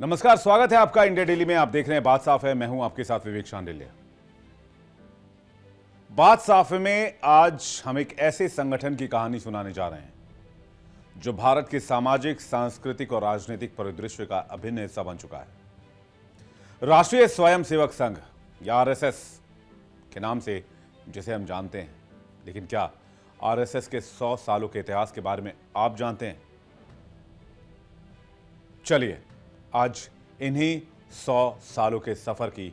नमस्कार, स्वागत है आपका इंडिया डेली में। आप देख रहे हैं बात साफ है। मैं हूं आपके साथ विवेक शांडिल्य। बात साफ है में आज हम एक ऐसे संगठन की कहानी सुनाने जा रहे हैं जो भारत के सामाजिक, सांस्कृतिक और राजनीतिक परिदृश्य का अभिन्न हिस्सा बन चुका है। राष्ट्रीय स्वयंसेवक संघ या आरएसएस के नाम से जिसे हम जानते हैं। लेकिन क्या आरएसएस के 100 सालों के इतिहास के बारे में आप जानते हैं? चलिए आज इन्हीं 100 सालों के सफर की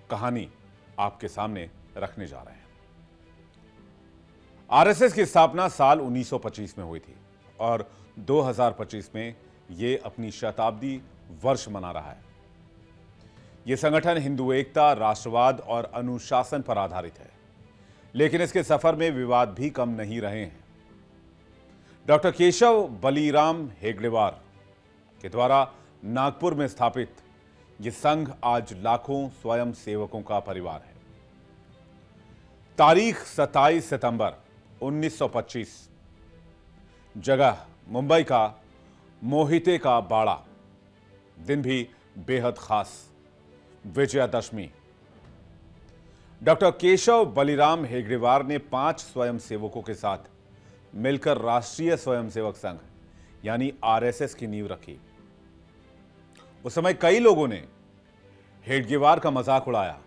कहानी आपके सामने रखने जा रहे हैं। आरएसएस की स्थापना साल 1925 में हुई थी और 2025 में यह अपनी शताब्दी वर्ष मना रहा है। यह संगठन हिंदू एकता, राष्ट्रवाद और अनुशासन पर आधारित है, लेकिन इसके सफर में विवाद भी कम नहीं रहे हैं। डॉक्टर केशव बलीराम हेगड़ेवार के द्वारा नागपुर में स्थापित यह संघ आज लाखों स्वयं सेवकों का परिवार है। तारीख 27 सितंबर 1925, जगह मुंबई का मोहिते का बाड़ा, दिन भी बेहद खास, विजयादशमी। डॉक्टर केशव बलीराम हेगड़ेवार ने 5 स्वयंसेवकों के साथ मिलकर राष्ट्रीय स्वयंसेवक संघ यानी आरएसएस की नींव रखी। उस समय कई लोगों ने हेडगेवार का मजाक उड़ाया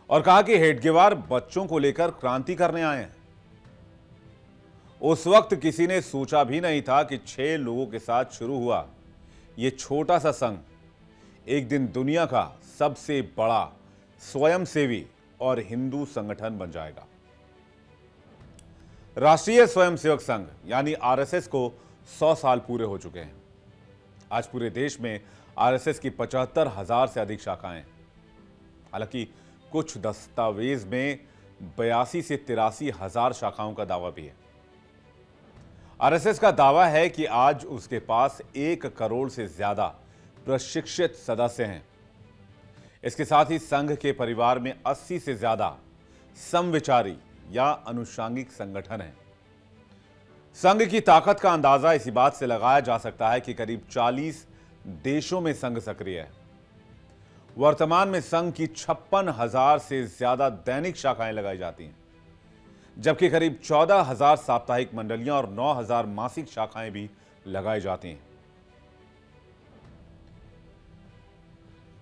और कहा कि हेडगेवार बच्चों को लेकर क्रांति करने आए हैं। उस वक्त किसी ने सोचा भी नहीं था कि 6 लोगों के साथ शुरू हुआ यह छोटा सा संघ एक दिन दुनिया का सबसे बड़ा स्वयंसेवी और हिंदू संगठन बन जाएगा। राष्ट्रीय स्वयंसेवक संघ यानी आरएसएस को 100 साल पूरे हो चुके हैं। आज पूरे देश में आरएसएस की 75,000 से अधिक शाखाएं। हालांकि कुछ दस्तावेज में 82 से 83 हजार शाखाओं का दावा भी है। आरएसएस का दावा है कि आज उसके पास 1 करोड़ से ज्यादा प्रशिक्षित सदस्य हैं। इसके साथ ही संघ के परिवार में 80 से ज्यादा समविचारी या अनुषांगिक संगठन हैं। संघ की ताकत का अंदाजा इसी बात से लगाया जा सकता है कि करीब 40 देशों में संघ सक्रिय है। वर्तमान में संघ की 56,000 से ज्यादा दैनिक शाखाएं लगाई जाती हैं, जबकि करीब 14,000 साप्ताहिक मंडलियां और 9,000 मासिक शाखाएं भी लगाई जाती हैं।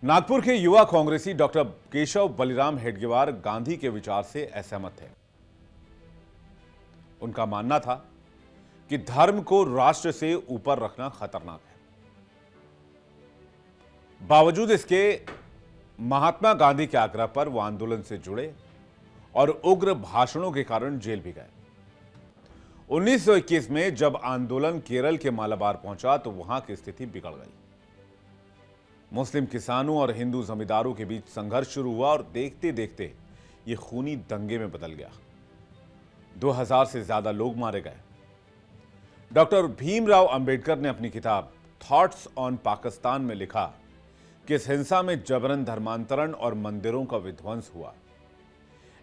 नागपुर के युवा कांग्रेसी डॉक्टर केशव बलीराम हेडगेवार गांधी के विचार से असहमत थे। उनका मानना था कि धर्म को राष्ट्र से ऊपर रखना खतरनाक है। बावजूद इसके महात्मा गांधी के आग्रह पर वो आंदोलन से जुड़े और उग्र भाषणों के कारण जेल भी गए। 1921 में जब आंदोलन केरल के मालाबार पहुंचा तो वहां की स्थिति बिगड़ गई। मुस्लिम किसानों और हिंदू जमींदारों के बीच संघर्ष शुरू हुआ और देखते देखते यह खूनी दंगे में बदल गया। 2000 से ज्यादा लोग मारे गए। डॉक्टर भीमराव अंबेडकर ने अपनी किताब थॉट्स ऑन पाकिस्तान में लिखा कि इस हिंसा में जबरन धर्मांतरण और मंदिरों का विध्वंस हुआ।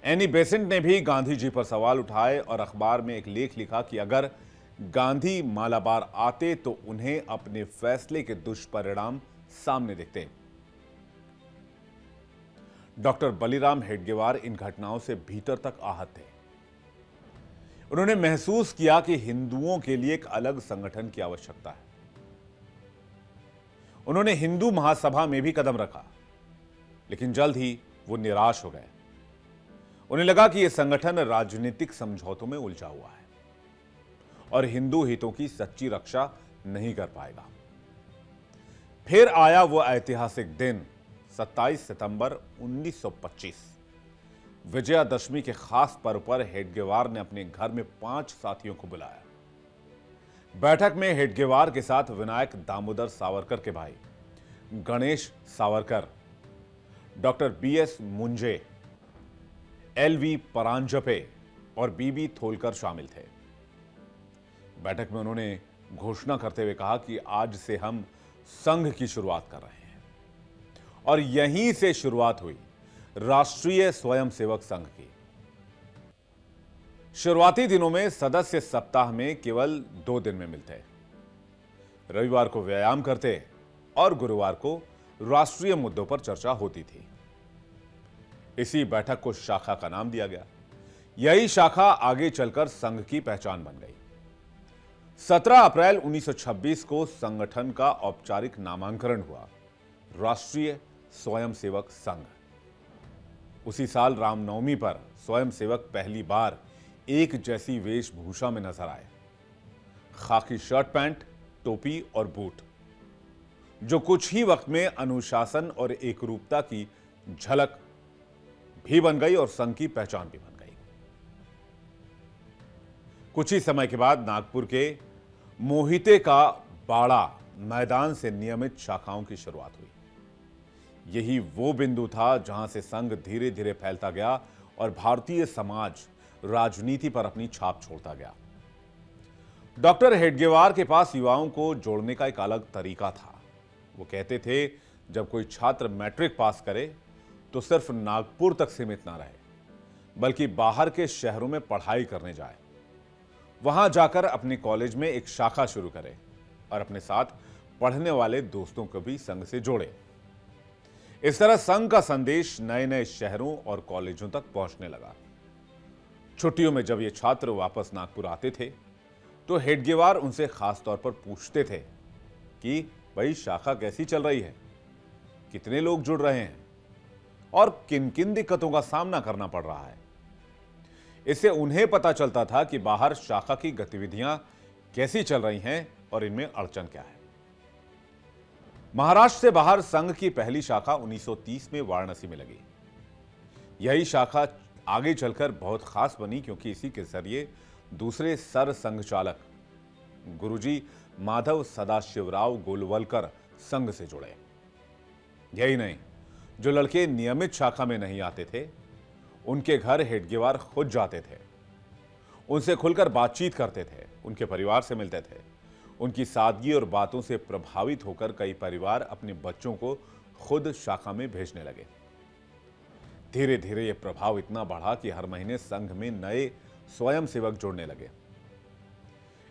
एनी बेसेंट ने भी गांधी जी पर सवाल उठाए और अखबार में एक लेख लिखा कि अगर गांधी मालाबार आते तो उन्हें अपने फैसले के दुष्परिणाम सामने दिखते। डॉक्टर बलीराम हेडगेवार इन घटनाओं से भीतर तक आहत थे। उन्होंने महसूस किया कि हिंदुओं के लिए एक अलग संगठन की आवश्यकता है। उन्होंने हिंदू महासभा में भी कदम रखा, लेकिन जल्द ही वो निराश हो गए। उन्हें लगा कि यह संगठन राजनीतिक समझौतों में उलझा हुआ है और हिंदू हितों की सच्ची रक्षा नहीं कर पाएगा। फिर आया वो ऐतिहासिक दिन 27 सितंबर 1925। विजयादशमी के खास पर्व पर हेडगेवार ने अपने घर में 5 साथियों को बुलाया। बैठक में हेडगेवार के साथ विनायक दामोदर सावरकर के भाई Ganesh Savarkar, doctor B S Munje, L V Paranjpe और बीबी थोलकर शामिल थे। बैठक में उन्होंने घोषणा करते हुए कहा कि आज से हम संघ की शुरुआत कर रहे हैं और यहीं से शुरुआत हुई राष्ट्रीय स्वयंसेवक संघ की। शुरुआती दिनों में सदस्य सप्ताह में केवल 2 दिन में मिलते, रविवार को व्यायाम करते और गुरुवार को राष्ट्रीय मुद्दों पर चर्चा होती थी। इसी बैठक को शाखा का नाम दिया गया। यही शाखा आगे चलकर संघ की पहचान बन गई। 17 अप्रैल 1926 को संगठन का औपचारिक नामांकन हुआ, राष्ट्रीय स्वयंसेवक संघ। उसी साल रामनवमी पर स्वयंसेवक पहली बार एक जैसी वेशभूषा में नजर आए, खाकी शर्ट पैंट, टोपी और बूट, जो कुछ ही वक्त में अनुशासन और एकरूपता की झलक भी बन गई और संघ की पहचान भी बन गई। कुछ ही समय के बाद नागपुर के मोहिते का बाड़ा मैदान से नियमित शाखाओं की शुरुआत हुई। यही वो बिंदु था जहां से संघ धीरे धीरे फैलता गया और भारतीय समाज राजनीति पर अपनी छाप छोड़ता गया। डॉक्टर हेडगेवार के पास युवाओं को जोड़ने का एक अलग तरीका था। वो कहते थे, जब कोई छात्र मैट्रिक पास करे तो सिर्फ नागपुर तक सीमित ना रहे, बल्कि बाहर के शहरों में पढ़ाई करने जाए, वहां जाकर अपने कॉलेज में एक शाखा शुरू करे और अपने साथ पढ़ने वाले दोस्तों को भी संघ से जोड़े। इस तरह संघ का संदेश नए नए शहरों और कॉलेजों तक पहुंचने लगा। छुट्टियों में जब ये छात्र वापस नागपुर आते थे तो हेडगेवार उनसे खास तौर पर पूछते थे कि भाई शाखा कैसी चल रही है, कितने लोग जुड़ रहे हैं और किन किन दिक्कतों का सामना करना पड़ रहा है। इससे उन्हें पता चलता था कि बाहर शाखा की गतिविधियां कैसी चल रही हैं और इनमें अड़चन क्या है। महाराष्ट्र से बाहर संघ की पहली शाखा 1930 में वाराणसी में लगी। यही शाखा आगे चलकर बहुत खास बनी, क्योंकि इसी के जरिए दूसरे सर संघ चालक गुरुजी माधव सदाशिवराव गोलवलकर संघ से जुड़े। यही नहीं, जो लड़के नियमित शाखा में नहीं आते थे, उनके घर हेडगेवार खुद जाते थे, उनसे खुलकर बातचीत करते थे, उनके परिवार से मिलते थे। उनकी सादगी और बातों से प्रभावित होकर कई परिवार अपने बच्चों को खुद शाखा में भेजने लगे। धीरे धीरे यह प्रभाव इतना बढ़ा कि हर महीने संघ में नए स्वयंसेवक जुड़ने लगे।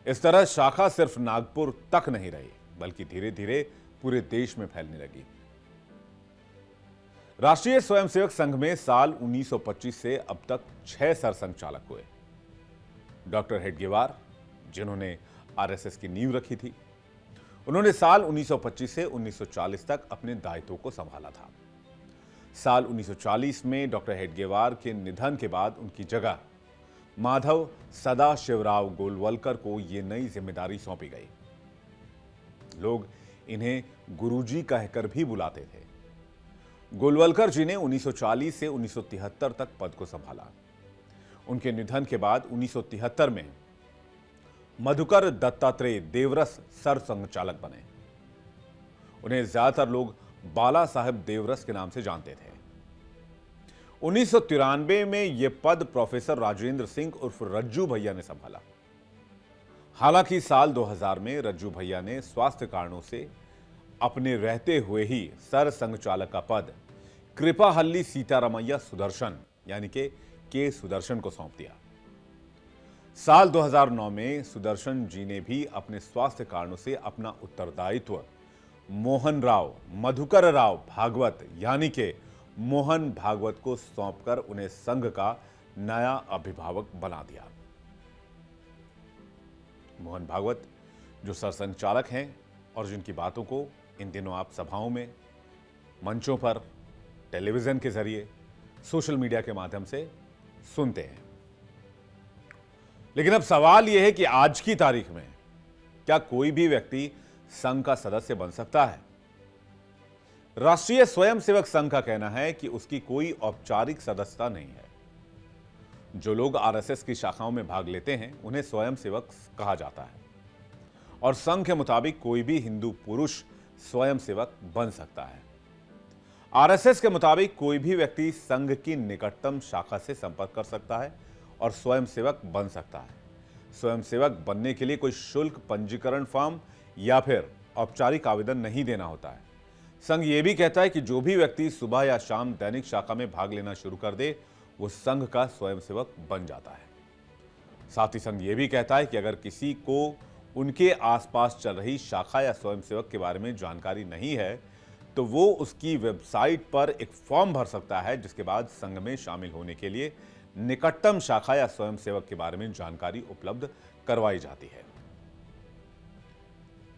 इस तरह शाखा सिर्फ नागपुर तक नहीं रही, बल्कि धीरे धीरे पूरे देश में फैलने लगी। राष्ट्रीय स्वयंसेवक संघ में साल 1925 से अब तक 6 सरसंघ चालक हुए। डॉक्टर हेडगेवार, जिन्होंने आरएसएस की नींव रखी थी, उन्होंने साल 1925 से 1940 तक अपने दायित्वों को संभाला था। साल 1940 में डॉक्टर हेडगेवार के निधन के बाद उनकी जगह माधव सदाशिवराव गोलवलकर को यह नई जिम्मेदारी सौंपी गई। लोग इन्हें गुरुजी कहकर भी बुलाते थे। गोलवलकर जी ने 1940 से 1973 तक पद को संभाला। उनके निधन के बाद 1973 में मधुकर दत्तात्रेय देवरस सर संघचालक बने। उन्हें ज्यादातर लोग बाला साहेब देवरस के नाम से जानते थे। 1993 में यह पद प्रोफेसर राजेंद्र सिंह उर्फ रज्जू भैया ने संभाला। हालांकि साल 2000 में रज्जू भैया ने स्वास्थ्य कारणों से अपने रहते हुए ही सर संघचालक का पद कृपाहल्ली सीतारामैया सुदर्शन यानी के सुदर्शन को सौंप दिया। साल 2009 में सुदर्शन जी ने भी अपने स्वास्थ्य कारणों से अपना उत्तरदायित्व मोहन राव मधुकर राव भागवत यानी के मोहन भागवत को सौंपकर उन्हें संघ का नया अभिभावक बना दिया। मोहन भागवत जो सरसंघ चालक हैं और जिनकी बातों को इन दिनों आप सभाओं में, मंचों पर, टेलीविजन के जरिए, सोशल मीडिया के माध्यम से सुनते हैं। लेकिन अब सवाल यह है कि आज की तारीख में क्या कोई भी व्यक्ति संघ का सदस्य बन सकता है? राष्ट्रीय स्वयंसेवक संघ का कहना है कि उसकी कोई औपचारिक सदस्यता नहीं है। जो लोग आरएसएस की शाखाओं में भाग लेते हैं उन्हें स्वयंसेवक कहा जाता है और संघ के मुताबिक कोई भी हिंदू पुरुष स्वयंसेवक बन सकता है। आरएसएस के मुताबिक कोई भी व्यक्ति संघ की निकटतम शाखा से संपर्क कर सकता है और स्वयंसेवक बन सकता है। स्वयंसेवक बनने के लिए कोई शुल्क, पंजीकरण फॉर्म या फिर औपचारिक आवेदन नहीं देना होता है। संघ यह भी कहता है कि जो भी व्यक्ति सुबह या शाम दैनिक शाखा में भाग लेना शुरू कर दे वो संघ का स्वयंसेवक बन जाता है। साथ ही संघ यह भी कहता है कि अगर किसी को उनके आसपास चल रही शाखा या स्वयंसेवक के बारे में जानकारी नहीं है, तो वो उसकी वेबसाइट पर एक फॉर्म भर सकता है, जिसके बाद संघ में शामिल होने के लिए निकटतम शाखा या स्वयंसेवक के बारे में जानकारी उपलब्ध करवाई जाती है।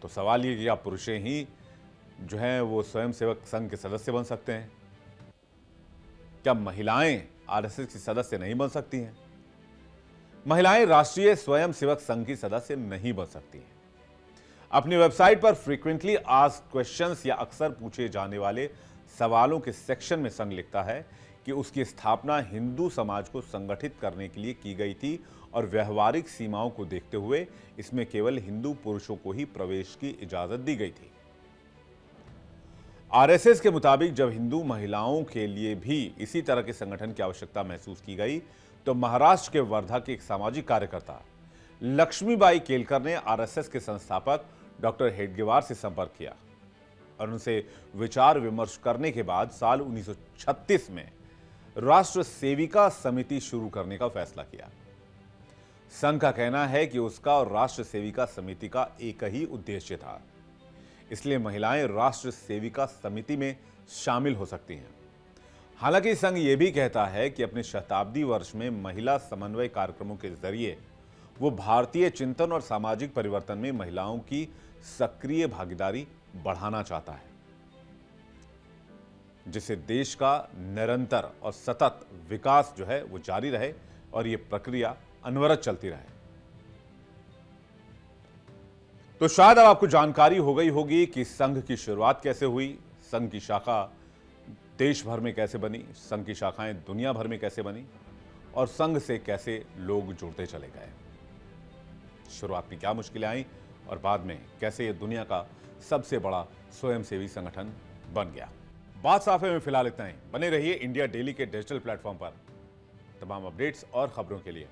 तो सवाल ये कि क्या पुरुषें ही जो हैं वो स्वयंसेवक संघ के सदस्य बन सकते हैं? क्या महिलाएं आरएसएस की सदस्य नहीं बन सकती हैं? महिलाएं राष्ट्रीय स्वयंसेवक संघ की सदस्य नहीं बन सकती हैं। अपनी वेबसाइट पर फ्रीक्वेंटली आस्क्ड क्वेश्चंस या अक्सर पूछे जाने वाले सवालों के सेक्शन में संघ लिखता है कि उसकी स्थापना हिंदू समाज को संगठित करने के लिए की गई थी और व्यवहारिक सीमाओं को देखते हुए इसमें केवल हिंदू पुरुषों को ही प्रवेश की इजाजत दी गई थी। आरएसएस के मुताबिक जब हिंदू महिलाओं के लिए भी इसी तरह के संगठन की आवश्यकता महसूस की गई, तो महाराष्ट्र के वर्धा के एक सामाजिक कार्यकर्ता लक्ष्मीबाई केलकर ने आरएसएस के संस्थापक डॉक्टर हेडगेवार से संपर्क किया और उनसे विचार विमर्श करने के बाद साल 1936 में राष्ट्र सेविका समिति शुरू करने का फैसला किया। संघ का कहना है कि उसका और राष्ट्र सेविका समिति का एक ही उद्देश्य था, इसलिए महिलाएं राष्ट्र सेविका समिति में शामिल हो सकती हैं। हालांकि संघ यह भी कहता है कि अपने शताब्दी वर्ष में महिला समन्वय कार्यक्रमों के जरिए वो भारतीय चिंतन और सामाजिक परिवर्तन में महिलाओं की सक्रिय भागीदारी बढ़ाना चाहता है, जिससे देश का निरंतर और सतत विकास जो है वो जारी रहे और ये प्रक्रिया अनवरत चलती रहे। तो शायद अब आपको जानकारी हो गई होगी कि संघ की शुरुआत कैसे हुई, संघ की शाखा देश भर में कैसे बनी, संघ की शाखाएं दुनिया भर में कैसे बनी और संघ से कैसे लोग जुड़ते चले गए। शुरुआत में क्या मुश्किलें आई और बाद में कैसे ये दुनिया का सबसे बड़ा स्वयंसेवी संगठन बन गया। बात साफ है में फिलहाल इतना ही। बने रहिए इंडिया डेली के डिजिटल प्लेटफॉर्म पर तमाम अपडेट्स और खबरों के लिए।